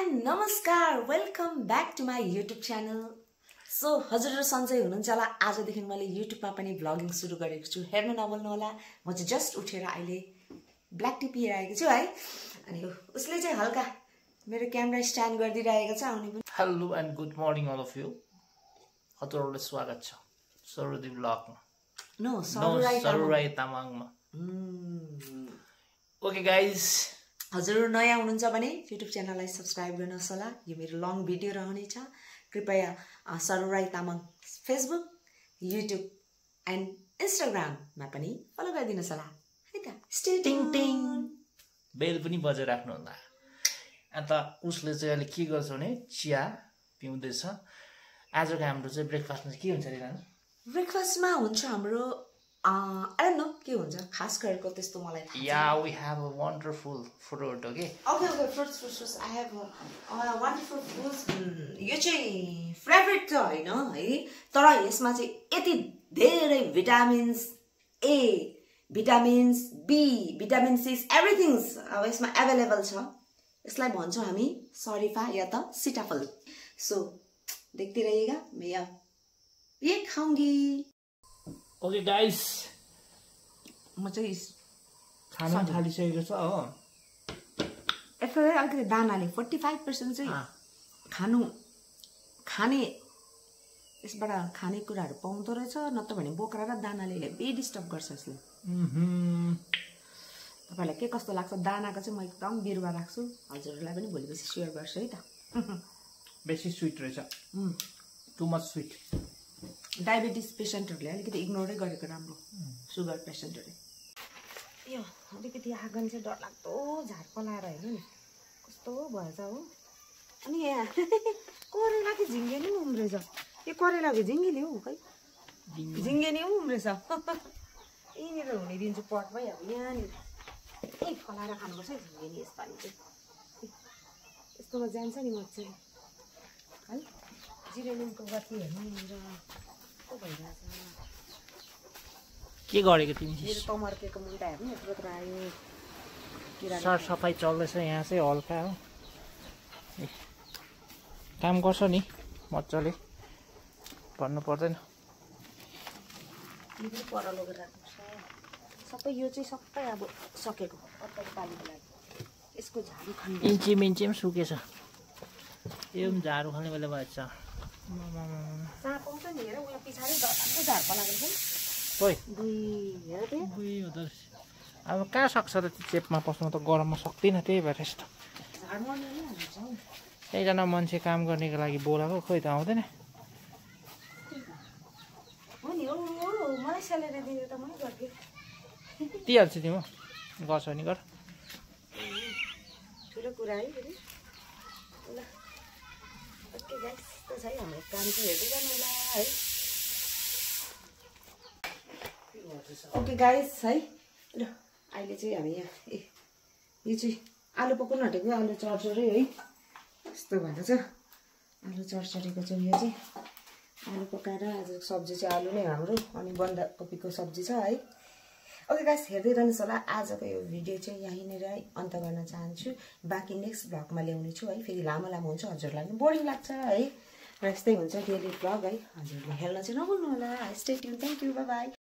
And नमस्कार welcome back to my YouTube channel. So हजुरहरू सन्चै हुनुहुन्छ होला। आजदेखि मैले युट्युबमा पनि भ्लगिङ सुरु गरेको छु। हेर्नु नभुल्नु होला। म चाहिँ जस्ट उठेर अहिले ब्ल्याक टी पिएर आएको छु है। अनि उसले चाहिँ हल्का मेरो क्यामेरा स्ट्यान्ड गरिदिरहेको छ। आउने पनि hello and good morning all of you. हजुरहरूलाई स्वागत छ सरुदी भ्लगमा। नो सरुराई तामाङमा। ओके गाइज, हजुरहरू नयाँ हुनुहुन्छ भने युट्युब च्यानललाई सब्सक्राइब गर्नुहोस् होला। यो मेरो लङ भिडियो रहनेछ। कृपया सरुराई तामाङ फेसबुक, युट्युब एन्ड इन्स्टाग्राममा पनि फलो गरिदिनुहोस् होला है त। Stay tuned. बेल पनि बजाइराख्नु होला। अन्त उसले चाहिँ अहिले के गर्छ भने चिया पिउँदैछ। आजको हाम्रो चाहिँ ब्रेकफास्टमा चाहिँ के हुन्छ रे नानु? ब्रेकफास्टमा हुन्छ हाम्रो I don't know के हुन्छ खास गरेको त्यस्तो मलाई थाहा छैन। Yeah, we have a wonderful fruit, okay? Okay, fruits. I have a wonderful fruits. यो चाहिँ फेभरेट त होइन है, तर यसमा चाहिँ यति धेरै vitamins A, vitamins B, vitamin C, everything अब यसमा एभाइलेबल छ। यसलाई भन्छौँ हामी सरिफा या त सीताफल। सो देखते रहिएगा, मैं ये खाऊंगी। ओके गाइस, म चाहिँ खाना थालिसकेको छ हो। यसरी अलिकति दानाले 45% चाहिँ खाने यसबाट खाने कुराहरू पाउँदो रहेछ। नत्र भने बोक्रा र दानाले हेभी डिस्टर्ब गर्छ यसले। तपाईँलाई के कस्तो लाग्छ? दानाको चाहिँ म एकदम बिरुवा राख्छु। हजुरहरूलाई पनि भोलिपछि सेयर गर्छु है त। बेसी स्विट रहेछ, टु मच स्विट। डायबिटिज पेसेन्टहरूले अलिकति इग्नोरै गरेको राम्रो। सुगर पेसेन्टहरूले यो अलिकति आँगन चाहिँ डरलाग्दो झार पलाएर हेर्नु नि कस्तो भएछ हो। अनि यहाँ करेला कि झिङ्गे नि उम्रेछ। यो करेला कि झिङ्गे नि हौ, खै झिङ्गे नि उम्रेछ। यहीँनिर हुने दिन्छु पटमै। अब यहाँनिर यहीँ फलाएर खानुपर्छ है झिङ्गे नि। यसपालि चाहिँ यस्तोमा जान्छ नि मजाले है। जिरेनियमको गति हेर्नु के गरेको तिमी? तमर्केको मुन्टा हेर्नु यत्रो आयो। सरसफाइ चल्दैछ यहाँ चाहिँ हल्का हो। काम गर्छ नि मजाले, भन्नु पर्दैन। पर लगेर राख्नुपर्छ सबै। यो चाहिँ सबै अब सकेको अत्तर पानीको लागि यसको झाडु खन्नु। इन्ची पनि सुकेछ। यो पनि झाडु खाने बेला भएछ। साँप आउँछ नि हेर, उयो पछाडि डरलाग्दो झार पलाएको छ। अब कहाँ सक्छ र त्यो चेपमा पस्नु? त गरममा सक्दिनँ, त्यही भएर यस्तो। एकजना मान्छे काम गर्नेको लागि बोलाएको, खोइ त आउँदैन। मलाई स्यालेरी दिएर त मै गर्थेँ। दिइहाल्छु तिमी, गर्छ नि गर। ठुलो कुरा है फेरि। ल ओके गाइस, त्यस्तो छ है हाम्रो काम चाहिँ हेर्दै गर्नु होला है। ओके गाइस है, ल अहिले चाहिँ हामी यहाँ यो चाहिँ आलु पकाउनु आँटेको। आलु चर्चरै है, यस्तो भएको छ। आलु चर्चरीको चाहिँ यो चाहिँ आलु पकाएर आज सब्जी चाहिँ आलु नै हाम्रो। अनि बन्दाकोपीको सब्जी छ है। ओके गाइस, हेर्दै रहनुहोस् होला। आजको यो भिडियो चाहिँ यहीँनिर अन्त गर्न चाहन्छु। बाँकी नेक्स्ट भ्लगमा ल्याउने छु है। फेरि लामो हुन्छ, हजुरलाई पनि बोरिङ लाग्छ है। र यस्तै हुन्छ डेली भ्लग है। हजुरले हेर्न चाहिँ नभुल्नु होला। Stay tune. Thank you, by by.